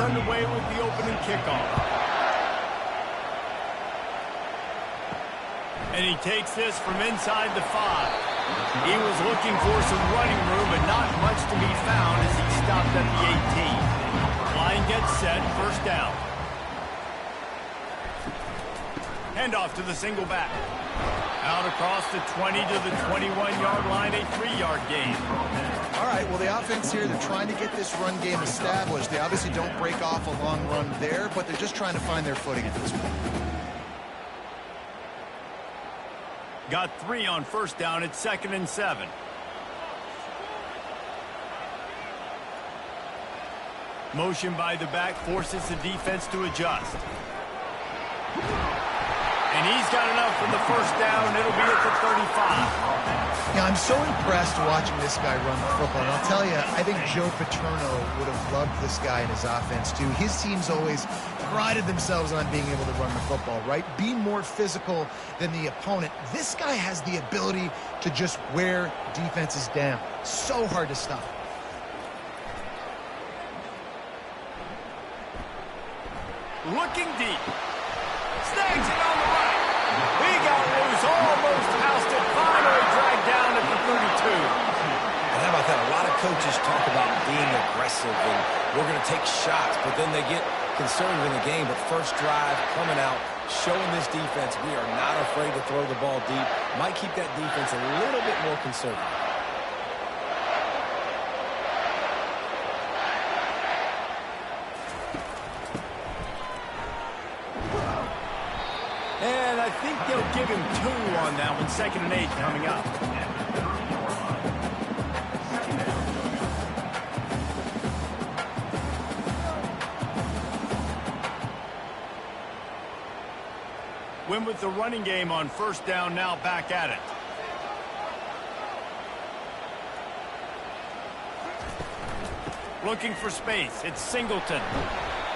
underway with the opening kickoff. And he takes this from inside the 5. He was looking for some running room, but not much to be found as he stopped at the 18. Line gets set, first down. Handoff to the single back. Out across the 20 to the 21-yard line, a 3-yard gain. All right, well, the offense here, they're trying to get this run game established. They obviously don't break off a long run there, but they're just trying to find their footing at this point. Got 3 on first down. It's 2nd and 7. Motion by the back forces the defense to adjust. And he's got enough for the first down. It'll be at the 35. Yeah, I'm so impressed watching this guy run the football. And I'll tell you, I think Joe Paterno would have loved this guy in his offense, too. His teams always prided themselves on being able to run the football, right? Be more physical than the opponent. This guy has the ability to just wear defenses down. So hard to stop. Looking deep. Snags it on the right. He got loose, almost housed it, finally dragged down at the 32. And how about that? A lot of coaches talk about being aggressive and we're going to take shots, but then they get conservative in the game. But first drive, coming out, showing this defense we are not afraid to throw the ball deep. Might keep that defense a little bit more conservative. And I think they'll give him 2 on that one. 2nd and 8 coming up. Win with the running game on first down, now back at it. Looking for space. It's Singleton.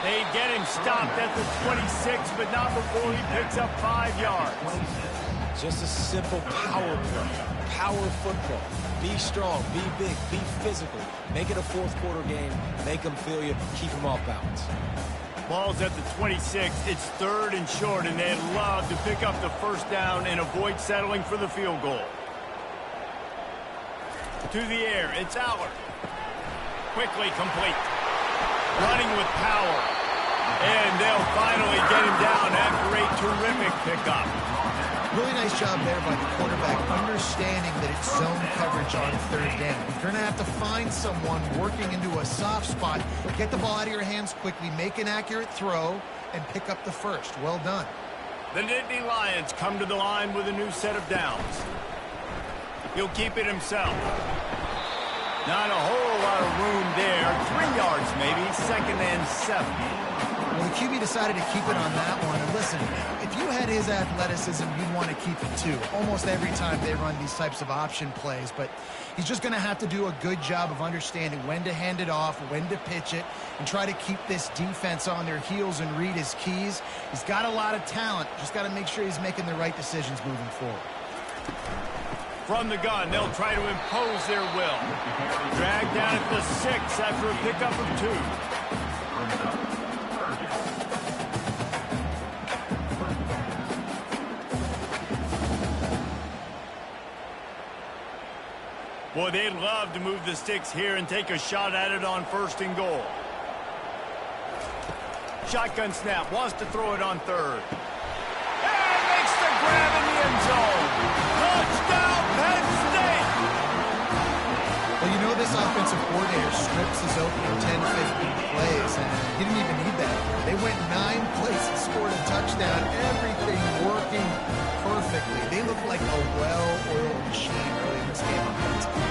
They get him stopped at the 26, but not before he picks up 5 yards. Just a simple power play. Power football. Be strong, be big, be physical. Make it a fourth-quarter game. Make them feel you. Keep them off balance. Ball's at the 26. It's 3rd and short, and they'd love to pick up the first down and avoid settling for the field goal. To the air, it's Allard. Quickly complete. Running with power. And they'll finally get him down after a terrific pickup. Really nice job there by the quarterback, understanding that it's zone coverage on 3rd down. If you're going to have to find someone working into a soft spot, get the ball out of your hands quickly, make an accurate throw, and pick up the first. Well done. The Nittany Lions come to the line with a new set of downs. He'll keep it himself. Not a whole lot of room there. 3 yards maybe, 2nd and 7. Well, the QB decided to keep it on that one. And listen, if you had his athleticism, you'd want to keep it too. Almost every time they run these types of option plays. But he's just going to have to do a good job of understanding when to hand it off, when to pitch it, and try to keep this defense on their heels and read his keys. He's got a lot of talent. Just got to make sure he's making the right decisions moving forward. From the gun, they'll try to impose their will. Dragged down at the 6 after a pickup of 2. Boy, they'd love to move the sticks here and take a shot at it on 1st and goal. Shotgun snap, wants to throw it on 3rd. And makes the grab in the end zone. Touchdown, Penn State! Well, you know this offensive coordinator strips his opening 10-15 plays, and he didn't even need that. They went 9 plays and scored a touchdown. Everything working perfectly. They look like a well-oiled machine early in this game offensively.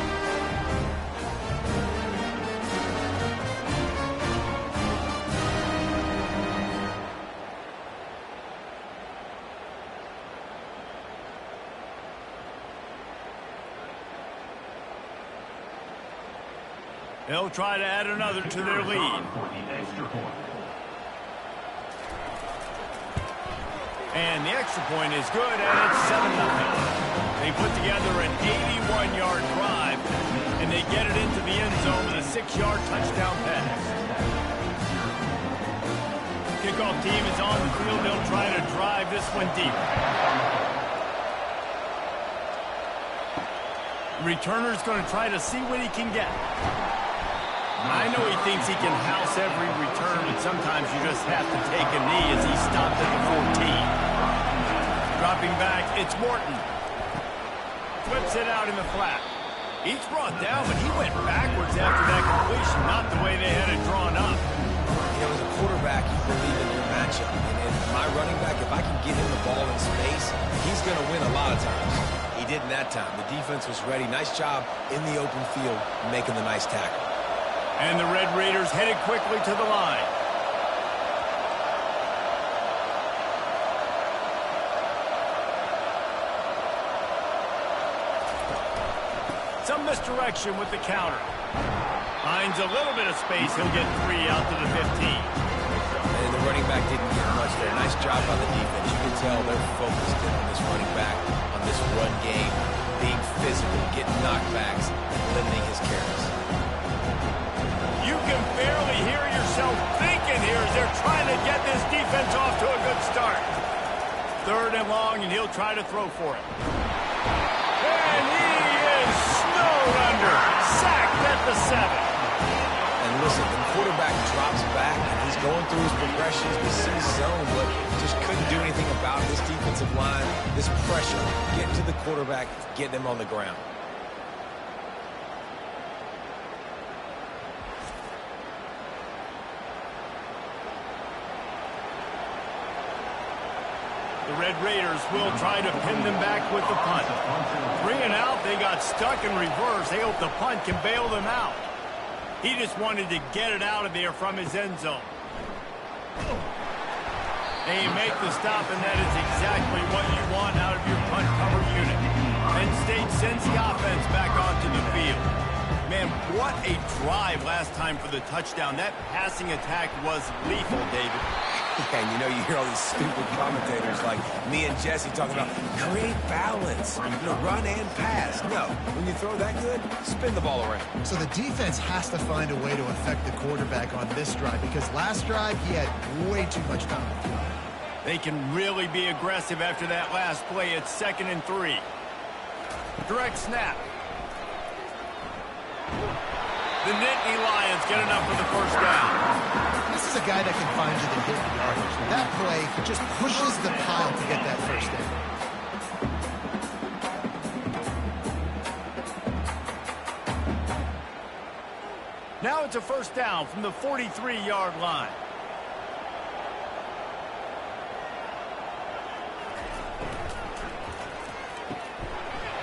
They'll try to add another to their lead. And the extra point is good, and it's 7-0. They put together an 81-yard drive, and they get it into the end zone with a 6-yard touchdown pass. Kickoff team is on the field. They'll try to drive this one deep. Returner's going to try to see what he can get. I know he thinks he can house every return, but sometimes you just have to take a knee as he stopped at the 14. Dropping back, it's Morton. Flips it out in the flat. He's brought down, but he went backwards after that completion, not the way they had it drawn up. You know, as a quarterback, you believe in your matchup. And my running back, if I can get him the ball in space, he's going to win a lot of times. He didn't that time. The defense was ready. Nice job in the open field making the nice tackle. And the Red Raiders headed quickly to the line. Some misdirection with the counter. Finds a little bit of space. He'll get 3 out to the 15. And the running back didn't get much there. Nice job by the defense. You can tell they're focused in on this running back, on this run game, being physical, getting knockbacks, limiting his carries. You can barely hear yourself thinking here as they're trying to get this defense off to a good start. 3rd and long, and he'll try to throw for it. And he is snowed under. Sacked at the 7. And listen, the quarterback drops back, and he's going through his progressions to see zone, but just couldn't do anything about it. This defensive line, this pressure, getting to the quarterback, getting him on the ground. The Red Raiders will try to pin them back with the punt. 3 and out, they got stuck in reverse. They hope the punt can bail them out. He just wanted to get it out of there from his end zone. They make the stop, and that is exactly what you want out of your punt cover unit. Penn State sends the offense back onto the field. Man, what a drive last time for the touchdown. That passing attack was lethal, David. And you know, you hear all these stupid commentators like me and Jesse talking about create balance, run and pass. No, when you throw that good, spin the ball around. So the defense has to find a way to affect the quarterback on this drive because last drive he had way too much time. They can really be aggressive after that last play. It's 2nd and 3. Direct snap. The Nittany Lions get enough for the 1st down. This is a guy that can find you the hit yardage. That play just pushes the pile to get that 1st down. Now it's a 1st down from the 43-yard line.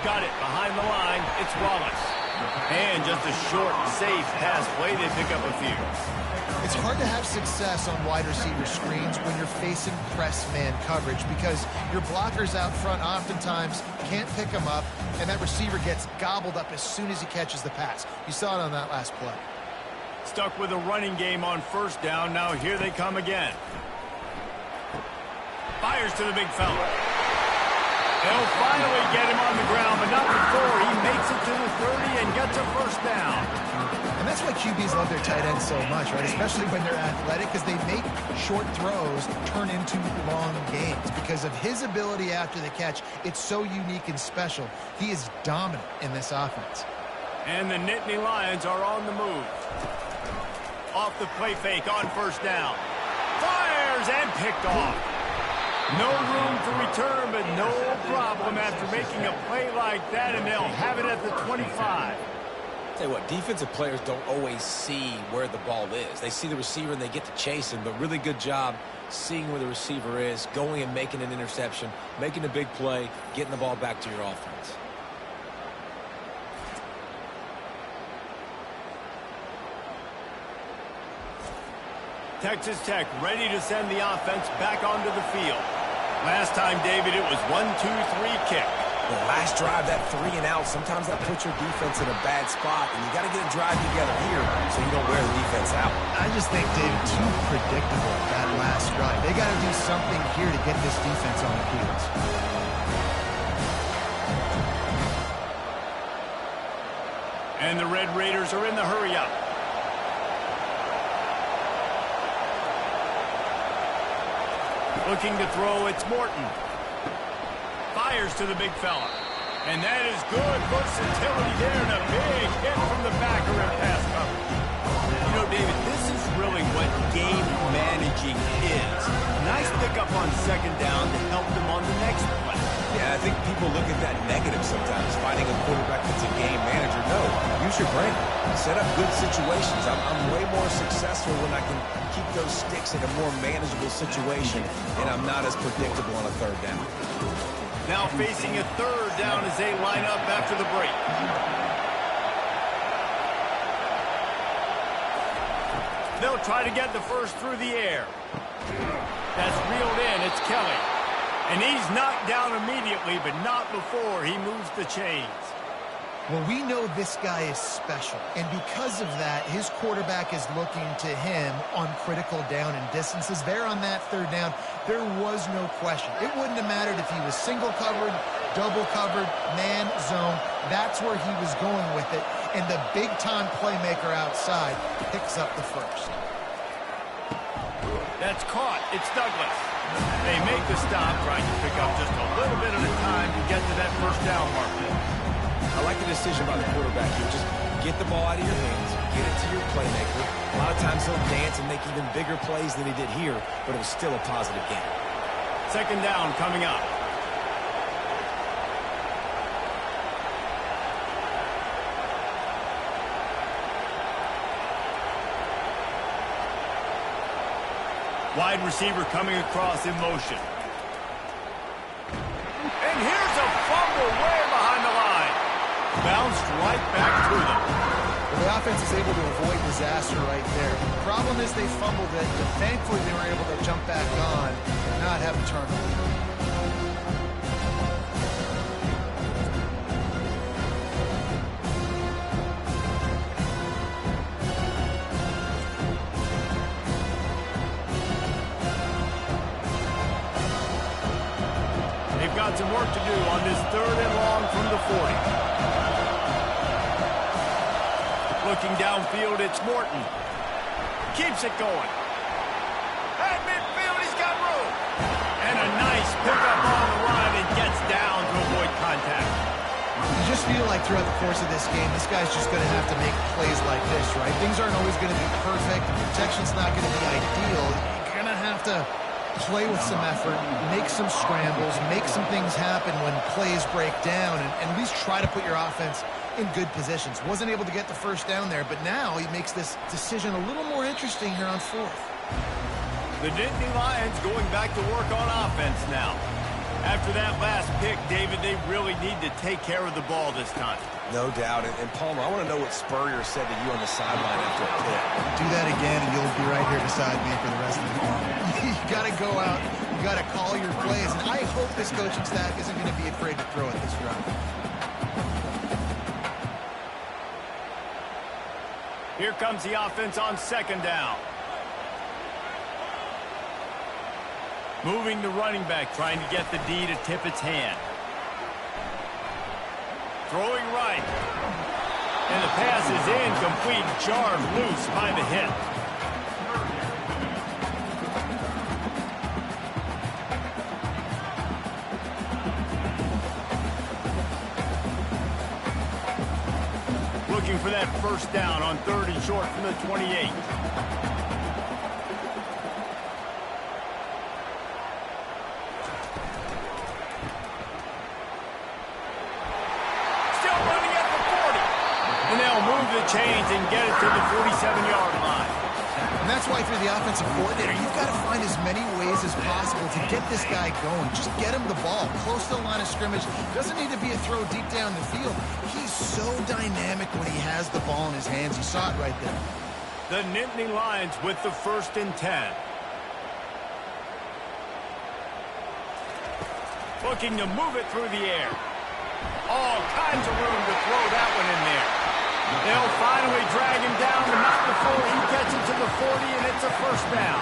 Got it behind the line. It's Wallace. And just a short, safe pass play. They pick up a few. It's hard to have success on wide receiver screens when you're facing press man coverage because your blockers out front oftentimes can't pick them up, and that receiver gets gobbled up as soon as he catches the pass. You saw it on that last play. Stuck with a running game on 1st down. Now here they come again. Fires to the big fella. They'll finally get him on the ground, but not before he makes it to the 30 and gets a 1st down. And that's why QBs love their tight ends so much, right? Especially when they're athletic, because they make short throws turn into long gains. Because of his ability after the catch, it's so unique and special. He is dominant in this offense. And the Nittany Lions are on the move. Off the play fake on 1st down. Fires and picked off. No room for return, but no problem after making a play like that, and they'll have it at the 25. Tell you what, defensive players don't always see where the ball is. They see the receiver and they get to chase him, but really good job seeing where the receiver is, going and making an interception, making a big play, getting the ball back to your offense. Texas Tech ready to send the offense back onto the field. Last time, David, it was 1-2-3 kick. The last drive, that 3 and out, sometimes that puts your defense in a bad spot, and you got to get a drive together here so you don't wear the defense out. I just think, David, too predictable that last drive. They got to do something here to get this defense on the heels. And the Red Raiders are in the hurry-up. Looking to throw, it's Morton. Fires to the big fella. And that is good versatility there, and a big hit from the backer in pass coverage. You know, David, this is really what game managing is. Nice pickup on second down to help them on the next play. Yeah, I think people look at that negative sometimes, finding a quarterback that's a game manager. No, use your brain. Set up good situations. I'm way more successful when I can keep those sticks in a more manageable situation, and I'm not as predictable on a third down. Now facing a third down as they line up after the break. They'll try to get the first through the air. That's reeled in. It's Kelly. And he's knocked down immediately, but not before he moves the chains. Well, we know this guy is special, and because of that, his quarterback is looking to him on critical down and distances. There on that third down, there was no question. It wouldn't have mattered if he was single covered, double covered, man, zone. That's where he was going with it, and the big-time playmaker outside picks up the first. That's caught. It's Douglas. They make the stop, trying to pick up just a little bit at a time to get to that first down marker. I like the decision by the quarterback here. Just get the ball out of your hands, get it to your playmaker. A lot of times he'll dance and make even bigger plays than he did here, but it was still a positive game. Second down coming up. Wide receiver coming across in motion. And here's a fumble way behind the line. Bounced right back to them. Well, the offense is able to avoid disaster right there. The problem is they fumbled it, but thankfully they were able to jump back on and not have a turnover. Got some work to do on this third and long from the 40. Looking downfield, it's Morton. Keeps it going. At midfield, he's got room. And a nice pickup on the run and gets down to avoid contact. You just feel like throughout the course of this game, this guy's just going to have to make plays like this, right? Things aren't always going to be perfect. The protection's not going to be ideal. You're going to have to play with some effort, make some scrambles, make some things happen when plays break down, and at least try to put your offense in good positions. Wasn't able to get the first down there, but now he makes this decision a little more interesting here on fourth. The Nittany Lions going back to work on offense now. After that last pick, David, they really need to take care of the ball this time. No doubt. And Palmer, I want to know what Spurrier said to you on the sideline after a pick. Do that again, and you'll be right here beside me for the rest of the game. You got to go out. You got to call your plays. And I hope this coaching staff isn't going to be afraid to throw it this drive. Here comes the offense on second down. Moving the running back, trying to get the D to tip its hand. Throwing right. And the pass is incomplete, jarred loose by the hit. Looking for that first down on third and short from the 28. Chains and get it to the 47-yard line. And that's why, if you're the offensive coordinator, you've got to find as many ways as possible to get this guy going. Just get him the ball close to the line of scrimmage. Doesn't need to be a throw deep down the field. He's so dynamic when he has the ball in his hands. You saw it right there. The Nittany Lions with the 1st and 10. Looking to move it through the air. All kinds of room to throw that one in there. They'll finally drag him down, but not before he gets it to the 40, and it's a first down.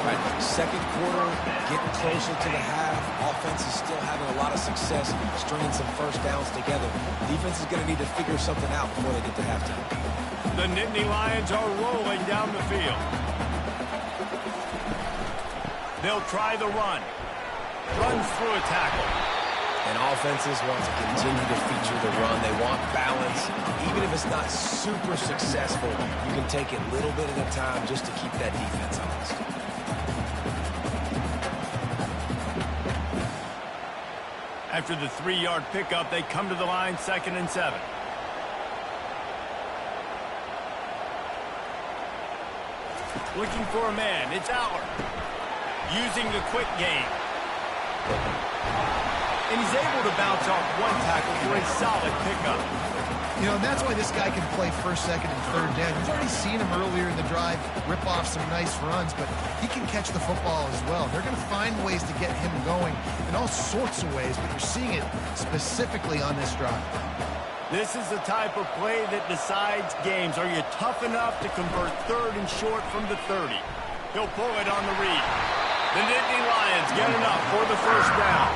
Right, second quarter, getting closer to the half. Offense is still having a lot of success stringing some first downs together. Defense is going to need to figure something out before they get to halftime. The Nittany Lions are rolling down the field. They'll try the run. Runs through a tackle. And offenses want to continue to feature the run. They want balance. Even if it's not super successful, you can take it little bit at a time just to keep that defense honest. After the 3-yard pickup, they come to the line, 2nd and 7. Looking for a man. It's Allard. Using the quick game. And he's able to bounce off one tackle for a solid pickup. You know, that's why this guy can play 1st, 2nd, and 3rd down. You've already seen him earlier in the drive rip off some nice runs, but he can catch the football as well. They're going to find ways to get him going in all sorts of ways, but you're seeing it specifically on this drive. This is the type of play that decides games. Are you tough enough to convert 3rd and short from the 30? He'll pull it on the read. The Nittany Lions get enough for the 1st down.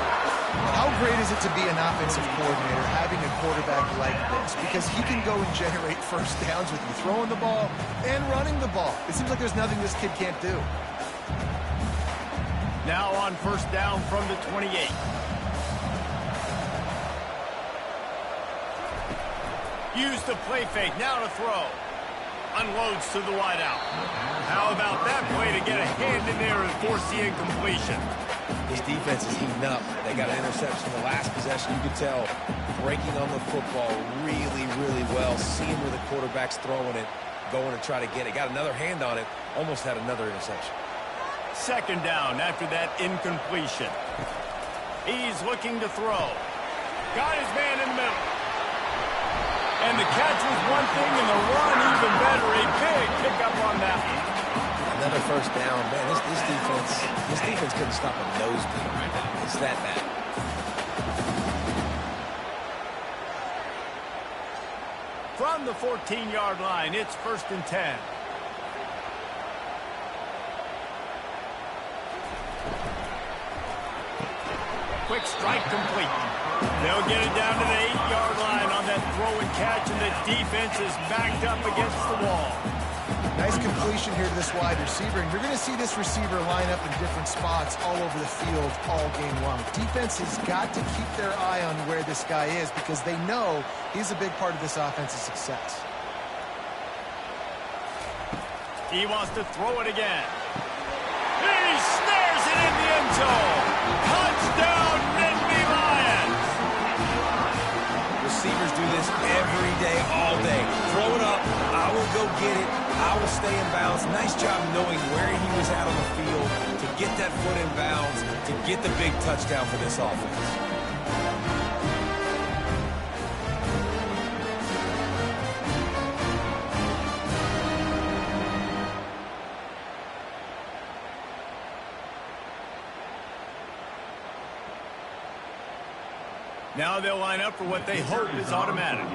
How great is it to be an offensive coordinator having a quarterback like this? Because he can go and generate 1st downs with you throwing the ball and running the ball. It seems like there's nothing this kid can't do. Now on 1st down from the 28. Use the play fake, now to throw. Unloads to the wideout. How about that play to get a hand in there and force the incompletion? This defense is heating up. They got an interception in the last possession. You could tell breaking on the football really, really well. Seeing where the quarterback's throwing it, going to try to get it. Got another hand on it. Almost had another interception. 2nd down after that incompletion. He's looking to throw. Got his man in the middle. And the catch was one thing, and the run even better. A big pickup on that one. Another 1st down. Man, this defense couldn't stop a nosebleed right now. It's that bad. From the 14-yard line, it's 1st and 10. Quick strike complete. They'll get it down to the 8-yard line on that throw and catch, and the defense is backed up against the wall. Nice completion here to this wide receiver, and you're going to see this receiver line up in different spots all over the field all game long. Defense has got to keep their eye on where this guy is because they know he's a big part of this offense's success. He wants to throw it again. He snares it in the end zone. Touchdown, Nittany Lions. Receivers do this every day, all day. Throw it up. I will go get it. I will stay in bounds. Nice job knowing where he was at on the field to get that foot in bounds, to get the big touchdown for this offense. Now they'll line up for what they hope is automatic.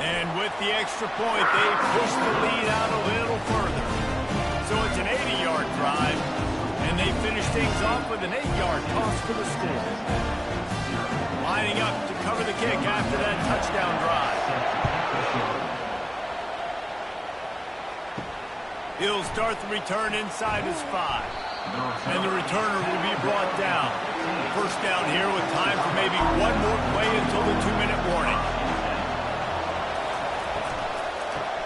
And with the extra point, they push the lead out a little further. So it's an 80-yard drive, and they finish things off with an 8-yard toss for the score. Lining up to cover the kick after that touchdown drive. He'll start the return inside his 5. And the returner will be brought down. 1st down here with time for maybe one more play until the 2-minute warning.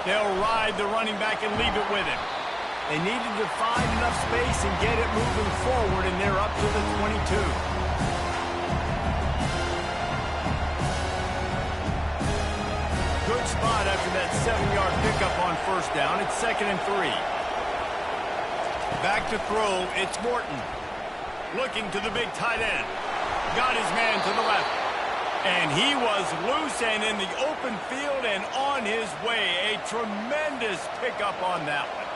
They'll ride the running back and leave it with him. They needed to find enough space and get it moving forward, and they're up to the 22. Good spot after that 7-yard pickup on 1st down. It's 2nd and 3. Back to throw, it's Morton. Looking to the big tight end. Got his man to the left. And he was loose and in the open field and on his way. A tremendous pickup on that one.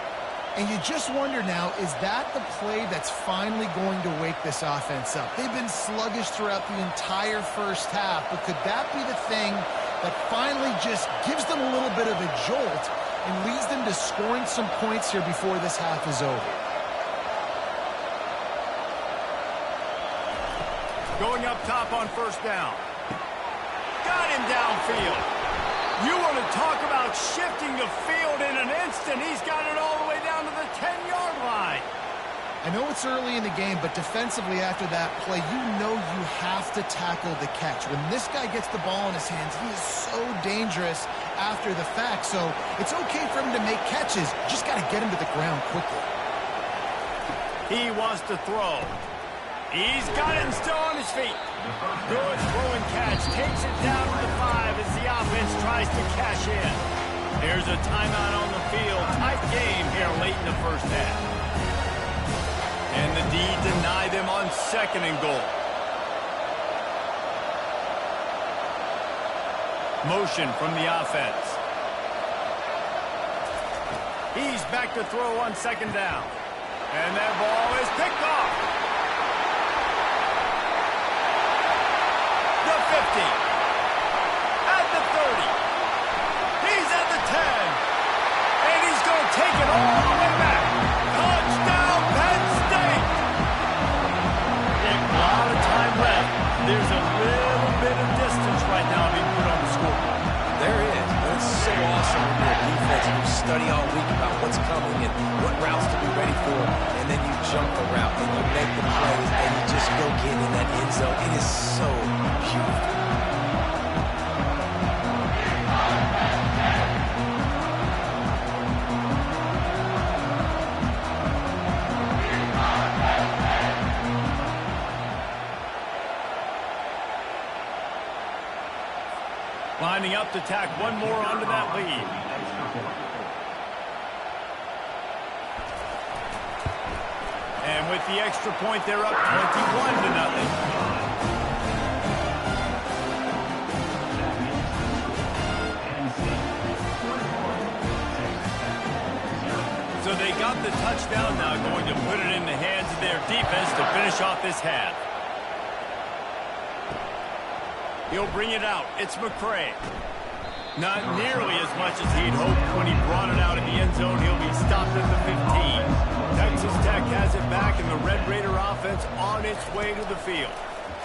And you just wonder now, is that the play that's finally going to wake this offense up? They've been sluggish throughout the entire 1st half, but could that be the thing that finally just gives them a little bit of a jolt and leads them to scoring some points here before this half is over? Going up top on 1st down. Got him downfield. You want to talk about shifting the field in an instant. He's got it all the way down to the 10-yard line. I know it's early in the game, but defensively after that play, you know you have to tackle the catch. When this guy gets the ball in his hands, he is so dangerous after the fact. So it's okay for him to make catches. Just got to get him to the ground quickly. He wants to throw. He's got it and still on his feet. Good throw and catch. Takes it down to the 5 as the offense tries to cash in. Here's a timeout on the field. Tight game here late in the first half. And the D deny them on 2nd and goal. Motion from the offense. He's back to throw on 2nd down. And that ball is picked off. The 50. At the 30. He's at the 10. And he's going to take it all the way back. Touchdown, Penn State. A lot of time left. There's a little bit of distance right now being put on the scoreboard. There is. But it's so awesome when you're a defense and you study all week about what's coming and what routes to be ready for, and then you jump the route and you make the plays and you just go get in that end zone. It is so beautiful. Lining up to tack one more onto that lead. And with the extra point, they're up 21-0. So they got the touchdown now, going to put it in the hands of their defense to finish off this half. He'll bring it out. It's McCray. Not nearly as much as he'd hoped when he brought it out in the end zone. He'll be stopped at the 15. Texas Tech has it back, and the Red Raider offense on its way to the field.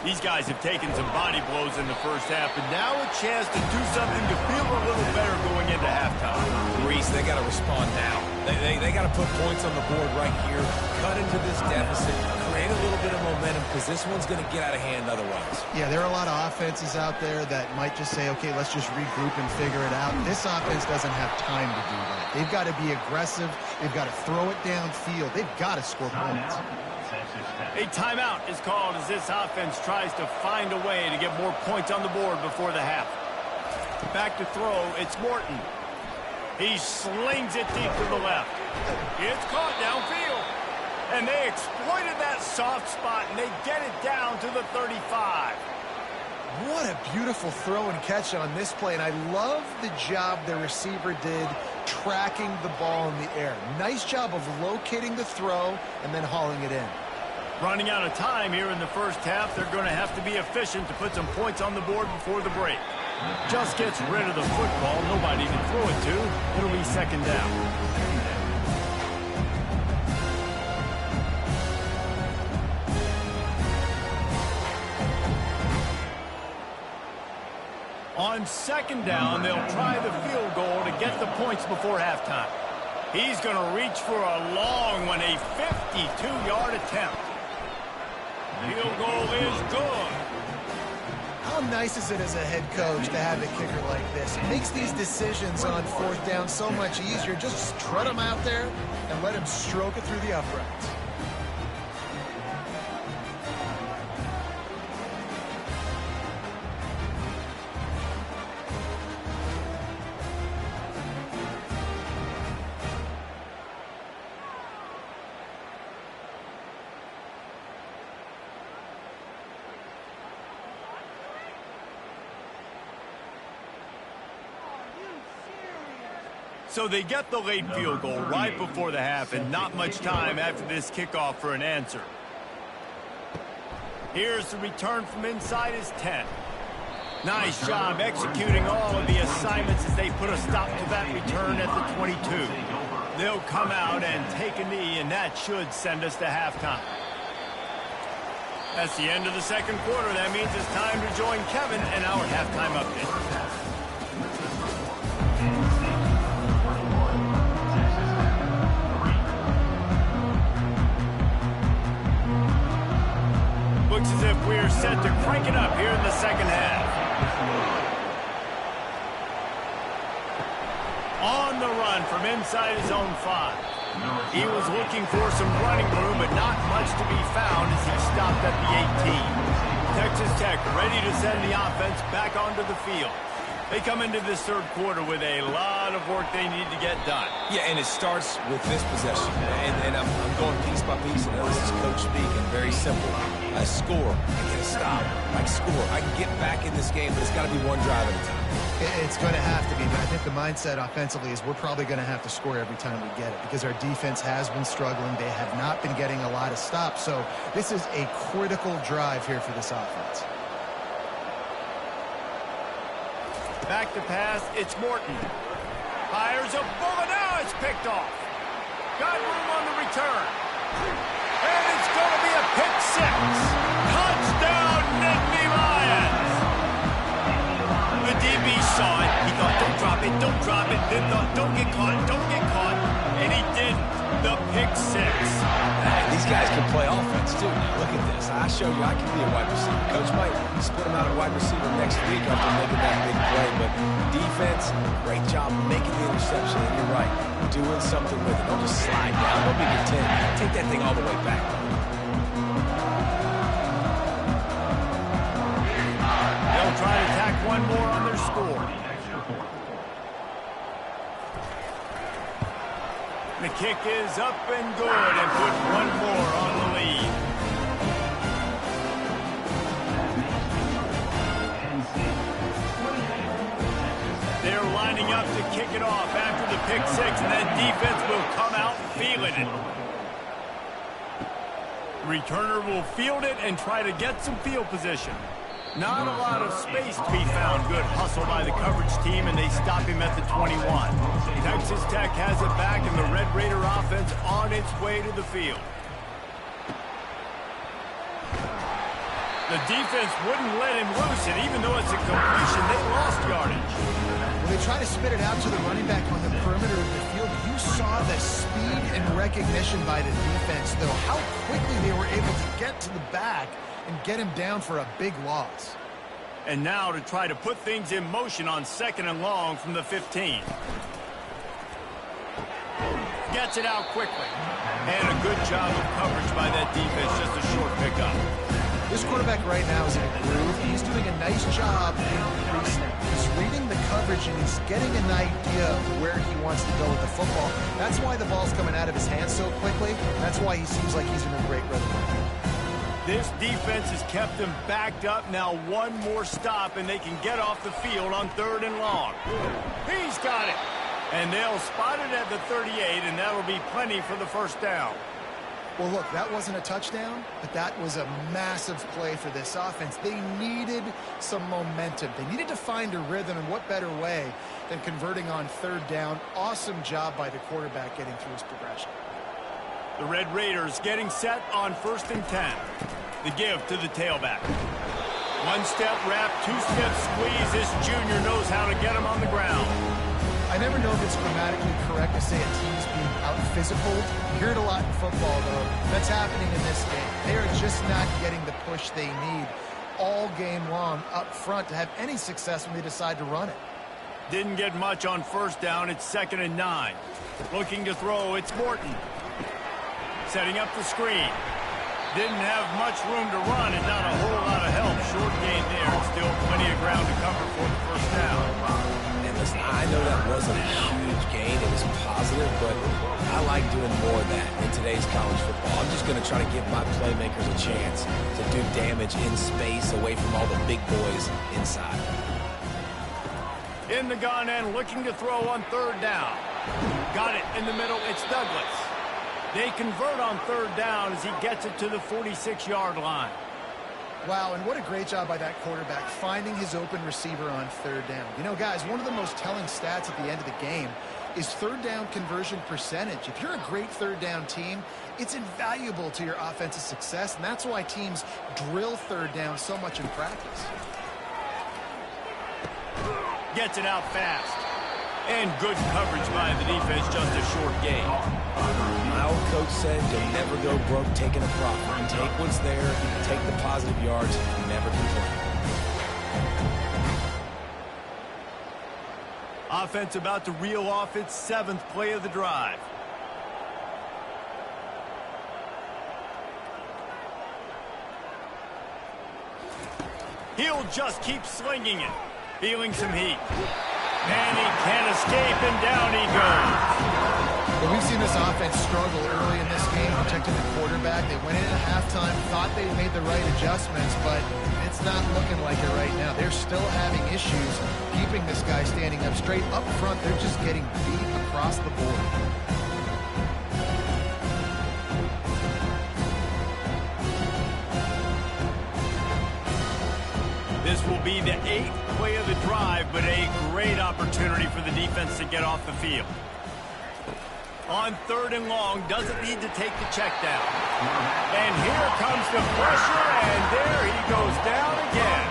These guys have taken some body blows in the first half, and now a chance to do something to feel a little better going into halftime. Reese, they got to respond now. They got to put points on the board right here, cut into this deficit, create a little bit of momentum, because this one's going to get out of hand otherwise. Yeah, there are a lot of offenses out there that might just say, okay, let's just regroup and figure it out. This offense doesn't have time to do that. They've got to be aggressive. They've got to throw it downfield. They've got to score points. A timeout is called as this offense tries to find a way to get more points on the board before the half. Back to throw, it's Morton. He slings it deep to the left. It's caught downfield. And they exploited that soft spot, and they get it down to the 35. What a beautiful throw and catch on this play, and I love the job the receiver did tracking the ball in the air. Nice job of locating the throw and then hauling it in. Running out of time here in the first half, they're going to have to be efficient to put some points on the board before the break. Just gets rid of the football, nobody to throw it to. It'll be 2nd down. On 2nd down, they'll try the field goal to get the points before halftime. He's going to reach for a long one, a 52-yard attempt. Field goal is good. How nice is it as a head coach to have a kicker like this? It makes these decisions on 4th down so much easier. Just strut him out there and let him stroke it through the uprights. So they get the late field goal right before the half, and not much time after this kickoff for an answer. Here's the return from inside his 10. Nice job executing all of the assignments as they put a stop to that return at the 22. They'll come out and take a knee, and that should send us to halftime. That's the end of the second quarter. That means it's time to join Kevin in our halftime update. We're set to crank it up here in the second half. On the run from inside his own 5. He was looking for some running room, but not much to be found as he stopped at the 18. Texas Tech ready to send the offense back onto the field. They come into this third quarter with a lot of work they need to get done. Yeah, and it starts with this possession. And I'm going piece by piece. And this is coach speaking. Very simple. I score. I get a stop. I score. I can get back in this game, but it's got to be one drive at a time. It's going to have to be, but I think the mindset offensively is we're probably going to have to score every time we get it because our defense has been struggling. They have not been getting a lot of stops. So this is a critical drive here for this offense. Back to pass, it's Morton. Fires a bullet, now it's picked off. Got room on the return. And it's going to be a pick 6. Touchdown, Nittany Lions. The DB saw it. He thought, don't drop it, don't drop it. Then thought, don't get caught, don't get caught. And he didn't. The pick 6. Hey, these guys can play offense, too. Now, look at this. I showed you I can be a wide receiver. Coach might split him out at wide receiver next week after making that big play. But defense, great job making the interception. And you're right, doing something with it. Don't just slide down. Don't be content. Take that thing all the way back. They'll try to tack one more on their score. The kick is up and good and put one more on the lead. They're lining up to kick it off after the pick 6, and that defense will come out feeling it. Returner will field it and try to get some field position. Not a lot of space to be found. Good hustle by the coverage team, and they stop him at the 21. Texas Tech has it back, and the Red Raider offense on its way to the field. The defense wouldn't let him loose, and even though it's a completion, they lost yardage. When they try to spit it out to the running back on the perimeter of the field, you saw the speed and recognition by the defense, though, how quickly they were able to get to the back and get him down for a big loss. And now to try to put things in motion on 2nd and long from the 15. Gets it out quickly. And a good job of coverage by that defense, just a short pickup. This quarterback right now is in a groove. He's doing a nice job. He's reading the coverage, and he's getting an idea of where he wants to go with the football. That's why the ball's coming out of his hands so quickly. That's why he seems like he's in a great rhythm. This defense has kept them backed up. Now one more stop, and they can get off the field on 3rd and long. He's got it. And they'll spot it at the 38, and that'll be plenty for the first down. Well, look, that wasn't a touchdown, but that was a massive play for this offense. They needed some momentum. They needed to find a rhythm, and what better way than converting on 3rd down. Awesome job by the quarterback getting through his progression. The Red Raiders getting set on 1st and 10. The give to the tailback. One-step wrap, two-step squeeze. This junior knows how to get him on the ground. I never know if it's grammatically correct to say a team's being out-physical. You hear it a lot in football, though. That's happening in this game. They are just not getting the push they need all game long up front to have any success when they decide to run it. Didn't get much on 1st down. It's 2nd and 9. Looking to throw, it's Morton. Setting up the screen. Didn't have much room to run and not a whole lot of help. Short gain there. Still plenty of ground to cover for the 1st down. And listen, I know that wasn't a huge gain. It was positive, but I like doing more of that in today's college football. I'm just going to try to give my playmakers a chance to do damage in space away from all the big boys inside. In the gun and looking to throw on 3rd down. Got it in the middle. It's Douglas. They convert on 3rd down as he gets it to the 46-yard line. Wow, and what a great job by that quarterback finding his open receiver on 3rd down. You know, guys, one of the most telling stats at the end of the game is 3rd down conversion percentage. If you're a great 3rd down team, it's invaluable to your offensive success, and that's why teams drill 3rd down so much in practice. Gets it out fast. And good coverage by the defense, just a short gain. My old coach said you'll never go broke taking a profit. Take what's there, take the positive yards, never complain. Offense about to reel off its 7th play of the drive. He'll just keep slinging it. Feeling some heat. And he can't escape, and down he goes. Well, we've seen this offense struggle early in this game, protecting the quarterback. They went in at halftime, thought they made the right adjustments, but it's not looking like it right now. They're still having issues keeping this guy standing up straight. Up front, they're just getting beat across the board. This will be the 8th play of the drive, but a great opportunity for the defense to get off the field. On 3rd and long, doesn't need to take the check down. And here comes the pressure, and there he goes down again.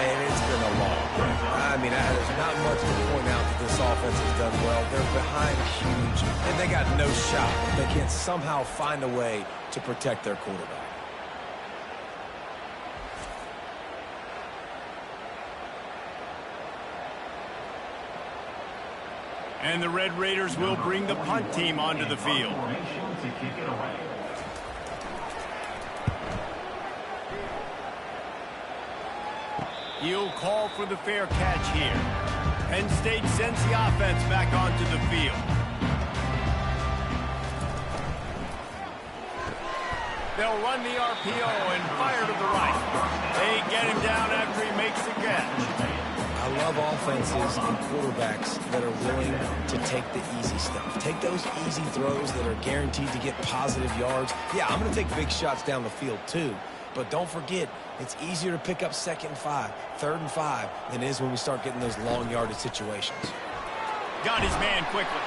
And it's been a long day. I mean, there's not much to point out that this offense has done well. They're behind huge, and they got no shot. They can't somehow find a way to protect their quarterback. And the Red Raiders will bring the punt team onto the field. He'll call for the fair catch here. Penn State sends the offense back onto the field. They'll run the RPO and fire to the right. They get him down after he makes the catch. I love offenses and quarterbacks that are willing to take the easy stuff. Take those easy throws that are guaranteed to get positive yards. Yeah, I'm going to take big shots down the field too. But don't forget, it's easier to pick up 2nd and 5, 3rd and 5 than it is when we start getting those long yardage situations. Got his man quickly.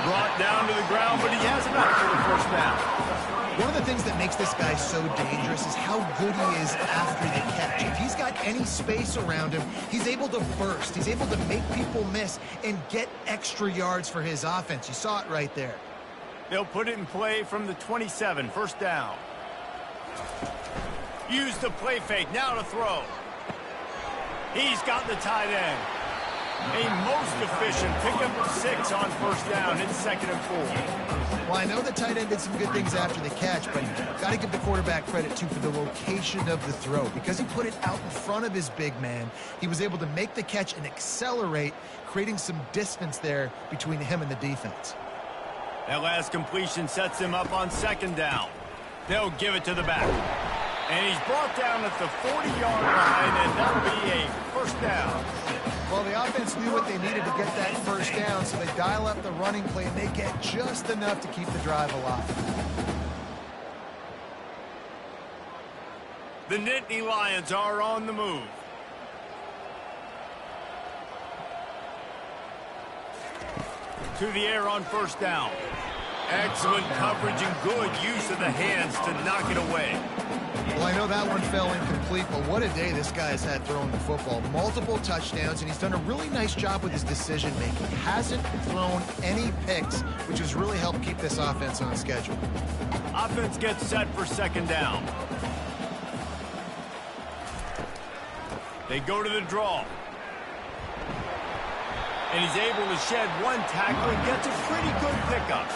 Brought down to the ground, but he has enough for the 1st down. One of the things that makes this guy so dangerous is how good he is after the catch. If he's got any space around him, he's able to burst. He's able to make people miss and get extra yards for his offense. You saw it right there. They'll put it in play from the 27, 1st down. Use the play fake, now to throw. He's got the tight end. A most efficient pickup of 6 on 1st down. It's 2nd and 4. Well, I know the tight end did some good things after the catch, but got to give the quarterback credit, too, for the location of the throw. Because he put it out in front of his big man, he was able to make the catch and accelerate, creating some distance there between him and the defense. That last completion sets him up on 2nd down. They'll give it to the back. And he's brought down at the 40-yard line, and that'll be a 1st down. Well, the offense knew what they needed to get that 1st down, so they dial up the running play, and they get just enough to keep the drive alive. The Nittany Lions are on the move. To the air on 1st down. Excellent coverage and good use of the hands to knock it away. Well, I know that one fell incomplete, but what a day this guy has had throwing the football. Multiple touchdowns, and he's done a really nice job with his decision-making. Hasn't thrown any picks, which has really helped keep this offense on schedule. Offense gets set for 2nd down. They go to the draw. And he's able to shed one tackle and gets a pretty good pickup.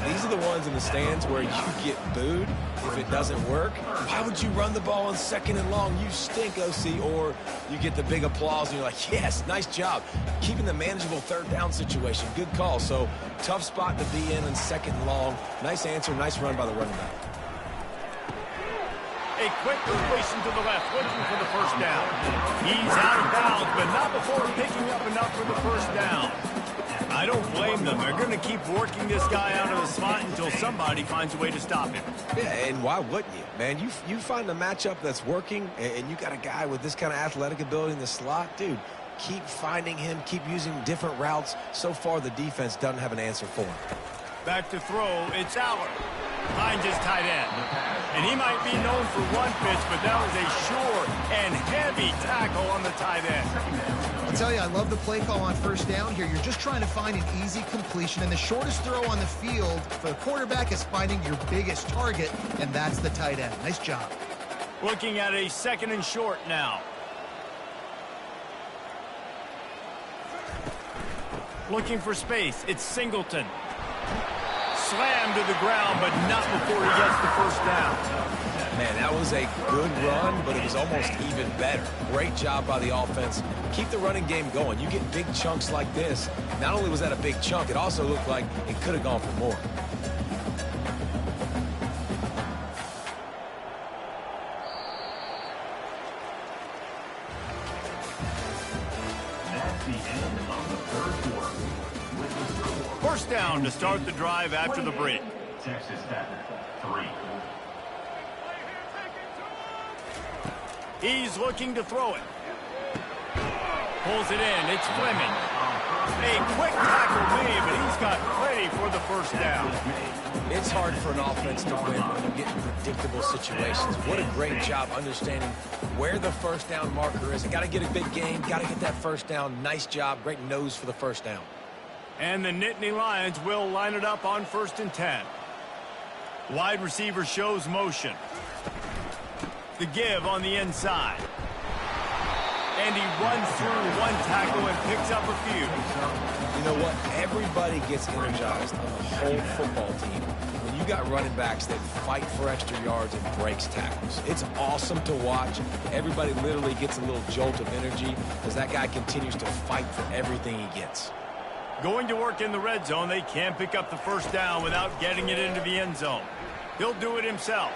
These are the ones in the stands where you get booed if it doesn't work. Why would you run the ball on 2nd and long? You stink, OC. Or you get the big applause and you're like, yes, nice job. Keeping the manageable 3rd down situation. Good call. So tough spot to be in 2nd and long. Nice answer, nice run by the running back. A quick completion to the left, looking for the 1st down. He's out of bounds, but not before picking up enough for the 1st down. I don't blame them. They're going to keep working this guy out of the slot until somebody finds a way to stop him. Yeah, and why wouldn't you, man? You find a matchup that's working, and you got a guy with this kind of athletic ability in the slot, dude, keep finding him, keep using different routes. So far, the defense doesn't have an answer for him. Back to throw, it's Aller. Finds his tight end. And he might be known for one pitch, but that was a sure and heavy tackle on the tight end. tell you, I love the play call on first down here. You're just trying to find an easy completion, and the shortest throw on the field for the quarterback is finding your biggest target, and that's the tight end. Nice job. Looking at a 2nd and short now. Looking for space. It's Singleton. Slammed to the ground, but not before he gets the first down. Man, that was a good run, but it was almost even better. Great job by the offense. Keep the running game going. You get big chunks like this. Not only was that a big chunk, it also looked like it could have gone for more. First down to start the drive after the break. Texas Tech, 3. He's looking to throw it. Pulls it in. It's Fleming. A quick tackle made, but he's got plenty for the first down. It's hard for an offense to win when you get in predictable situations. What a great job understanding where the first down marker is. Got to get a big gain. Got to get that first down. Nice job. Great nose for the first down. And the Nittany Lions will line it up on 1st and 10. Wide receiver shows motion. The give on the inside. And he runs through one tackle and picks up a few. You know what? Everybody gets energized on the whole football team when you got running backs that fight for extra yards and breaks tackles. It's awesome to watch. Everybody literally gets a little jolt of energy as that guy continues to fight for everything he gets. Going to work in the red zone, they can't pick up the first down without getting it into the end zone. He'll do it himself.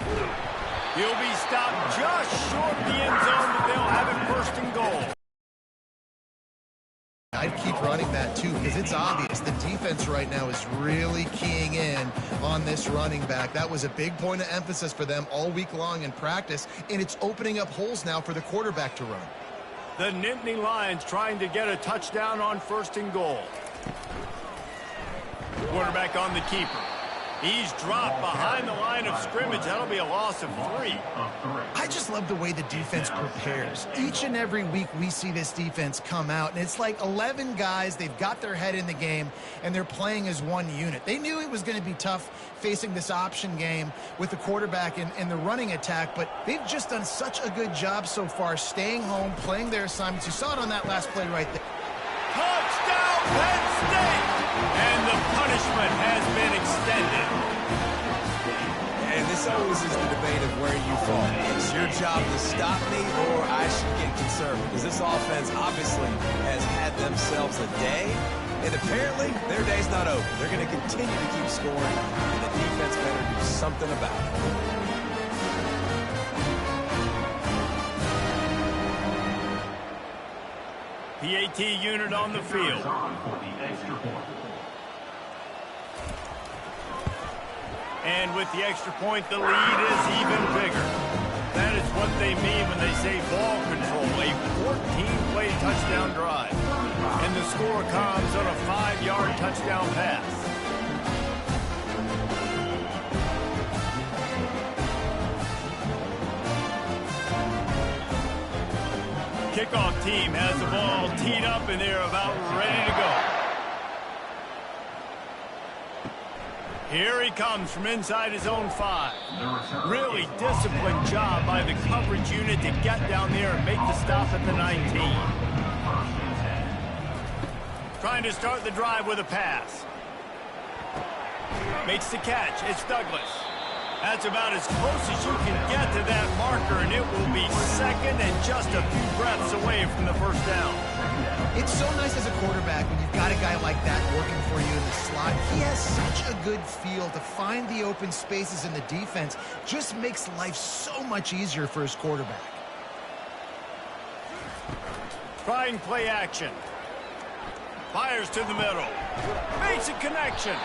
He'll be stopped just short of the end zone, but they'll have it 1st and goal. I'd keep running that too, because it's obvious the defense right now is really keying in on this running back. That was a big point of emphasis for them all week long in practice, and it's opening up holes now for the quarterback to run. The Nittany Lions trying to get a touchdown on 1st and goal. Quarterback on the keeper. He's dropped behind the line of scrimmage. That'll be a loss of 3. I just love the way the defense prepares. Each and every week we see this defense come out, and it's like 11 guys. They've got their head in the game, and they're playing as one unit. They knew it was going to be tough facing this option game with the quarterback and the running attack, but they've just done such a good job so far staying home, playing their assignments. You saw it on that last play right there. Touchdown, Penn State! And the punishment has been extended. And this always is the debate of where you fall. It's your job to stop me or I should get concerned, because this offense obviously has had themselves a day, and apparently their day's not over. They're going to continue to keep scoring, and the defense better do something about it. PAT unit on the field. And with the extra point, the lead is even bigger. That is what they mean when they say ball control, a 14-play touchdown drive. And the score comes on a 5-yard touchdown pass. Kickoff team has the ball teed up, and they're about ready to go. Here he comes from inside his own 5. Really disciplined job by the coverage unit to get down there and make the stop at the 19. Trying to start the drive with a pass. Makes the catch. It's Douglas. That's about as close as you can get to that marker, and it will be 2nd and just a few breaths away from the first down. It's so nice as a quarterback when you've got a guy like that working for you in the slot. He has such a good feel to find the open spaces in the defense. Just makes life so much easier for his quarterback. Trying play action. Fires to the middle. Makes a connection.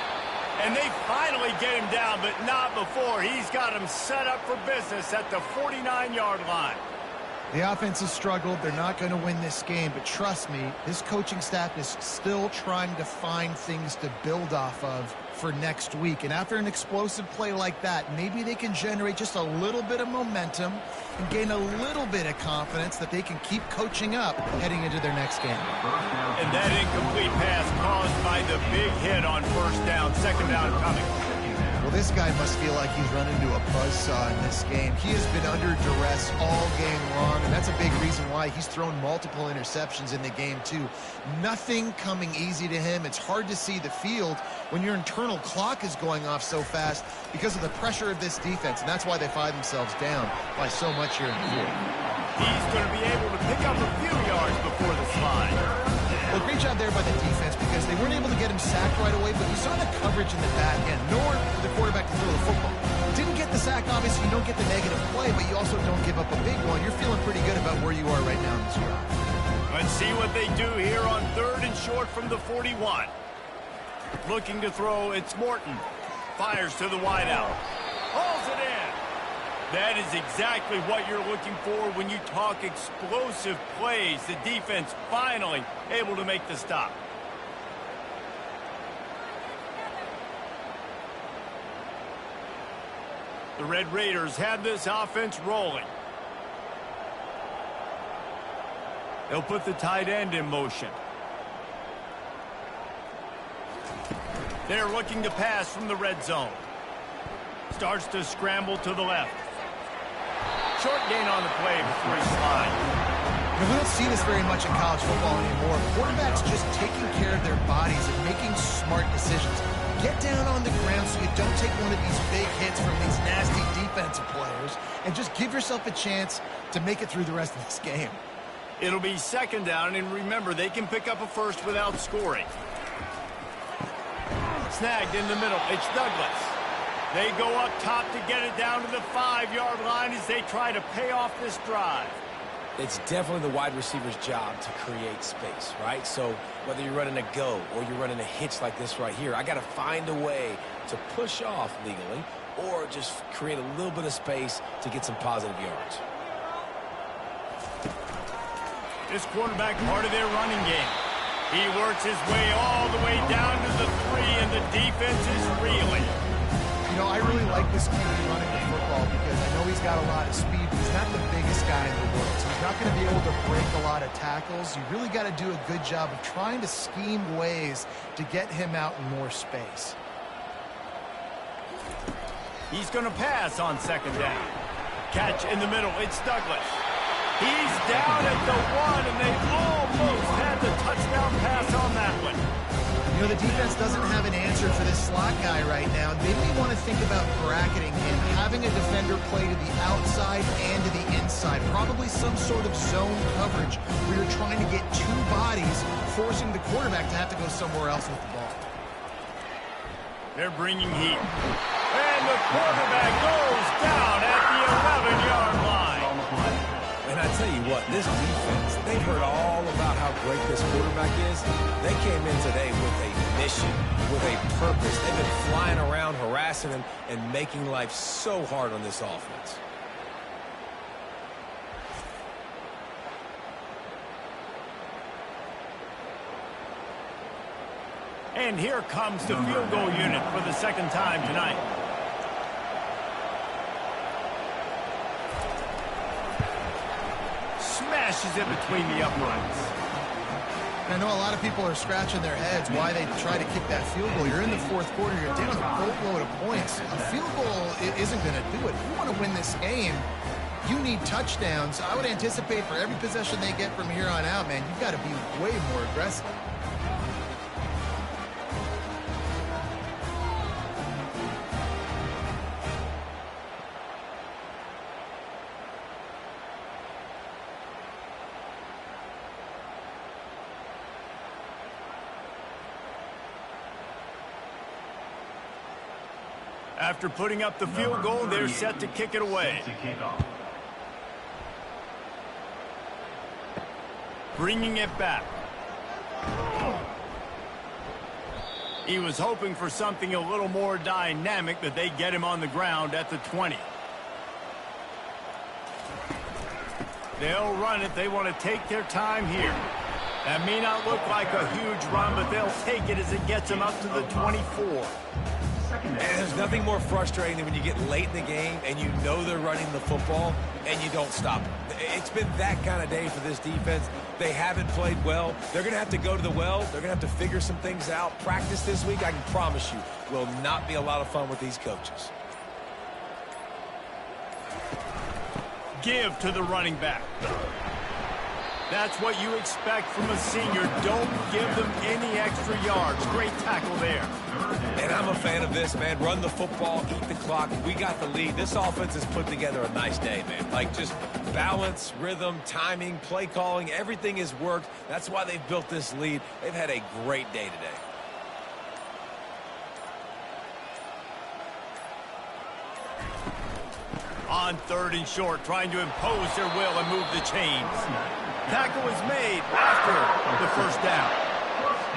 And they finally get him down, but not before. He's got him set up for business at the 49-yard line. The offense has struggled. They're not going to win this game, but trust me, this coaching staff is still trying to find things to build off of for next week. And after an explosive play like that, maybe they can generate just a little bit of momentum and gain a little bit of confidence that they can keep coaching up heading into their next game. And that incomplete pass caused by the big hit on first down, second down coming. Well, this guy must feel like he's run into a buzzsaw in this game. He has been under duress all game long, and that's a big reason why he's thrown multiple interceptions in the game, too. Nothing coming easy to him. It's hard to see the field when your internal clock is going off so fast because of the pressure of this defense, and that's why they find themselves down by so much here in the fourth. He's going to be able to pick up a few yards before the slide. Well, great job there by the defense because they weren't able to get him sacked right away, but you saw the coverage in the back end, nor for the quarterback to throw the football. Didn't get the sack, obviously you don't get the negative play, but you also don't give up a big one. You're feeling pretty good about where you are right now in this drive. Let's see what they do here on 3rd and short from the 41. Looking to throw, it's Morton. Fires to the wideout. Hauls it in. That is exactly what you're looking for when you talk explosive plays. The defense finally able to make the stop. The Red Raiders have this offense rolling. They'll put the tight end in motion. They're looking to pass from the red zone. Starts to scramble to the left. Short gain on the play before he slides. We don't see this very much in college football anymore. Quarterbacks just taking care of their bodies and making smart decisions. Get down on the ground so you don't take one of these big hits from these nasty defensive players and just give yourself a chance to make it through the rest of this game. It'll be second down, and remember, they can pick up a first without scoring. Snagged in the middle. It's Douglas. They go up top to get it down to the 5-yard line as they try to pay off this drive. It's definitely the wide receiver's job to create space, right? So whether you're running a go or you're running a hitch like this right here, I got to find a way to push off legally or just create a little bit of space to get some positive yards. This quarterback part of their running game. He works his way all the way down to the 3, and the defense is reeling. You know, I really like this QB running the football because I know he's got a lot of speed, but he's not the biggest guy in the world. So he's not going to be able to break a lot of tackles. You really got to do a good job of trying to scheme ways to get him out in more space. He's going to pass on second down. Catch in the middle. It's Douglas. He's down at the 1, and they almost had the touchdown pass on that one. You know, the defense doesn't have an answer for this slot guy right now. They may want to think about bracketing him, having a defender play to the outside and to the inside. Probably some sort of zone coverage where you're trying to get 2 bodies, forcing the quarterback to have to go somewhere else with the ball. They're bringing heat. And the quarterback goes down at the 11-yard line. And I tell you what, this defense, they've heard all about how great this quarterback is. They came in today with a mission, with a purpose. They've been flying around, harassing him, and making life so hard on this offense. And here comes the field goal unit for the second time tonight. Smashes it between the uprights. I know a lot of people are scratching their heads why they try to kick that field goal. You're in the 4th quarter. You're down a boatload of points. A field goal isn't going to do it. If you want to win this game, you need touchdowns. I would anticipate for every possession they get from here on out, man, you've got to be way more aggressive. After putting up the field goal, they're set to kick it away. Bringing it back. He was hoping for something a little more dynamic, but they get him on the ground at the 20. They'll run it. They want to take their time here. That may not look like a huge run, but they'll take it as it gets them up to the 24. And there's nothing more frustrating than when you get late in the game and you know they're running the football and you don't stop them. It's been that kind of day for this defense. They haven't played well. They're going to have to go to the well. They're going to have to figure some things out. Practice this week, I can promise you, will not be a lot of fun with these coaches. Give to the running back. That's what you expect from a senior. Don't give them any extra yards. Great tackle there. And I'm a fan of this, man. Run the football, eat the clock. We got the lead. This offense has put together a nice day, man. Like, just balance, rhythm, timing, play calling, everything has worked. That's why they've built this lead. They've had a great day today. On 3rd and short, trying to impose their will and move the chains. Tackle is made after the first down.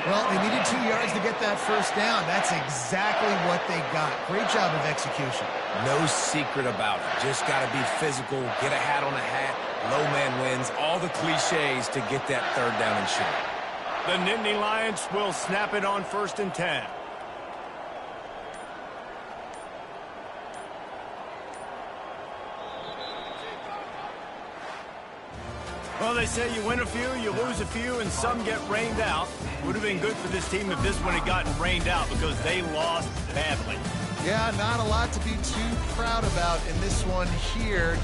Well, they needed 2 yards to get that first down. That's exactly what they got. Great job of execution. No secret about it. Just got to be physical, get a hat on a hat, low man wins, all the cliches to get that 3rd down and short. The Nittany Lions will snap it on 1st and 10. Well, they say you win a few, you lose a few, and some get rained out. Would have been good for this team if this one had gotten rained out because they lost badly. Yeah, not a lot to be too proud about in this one here.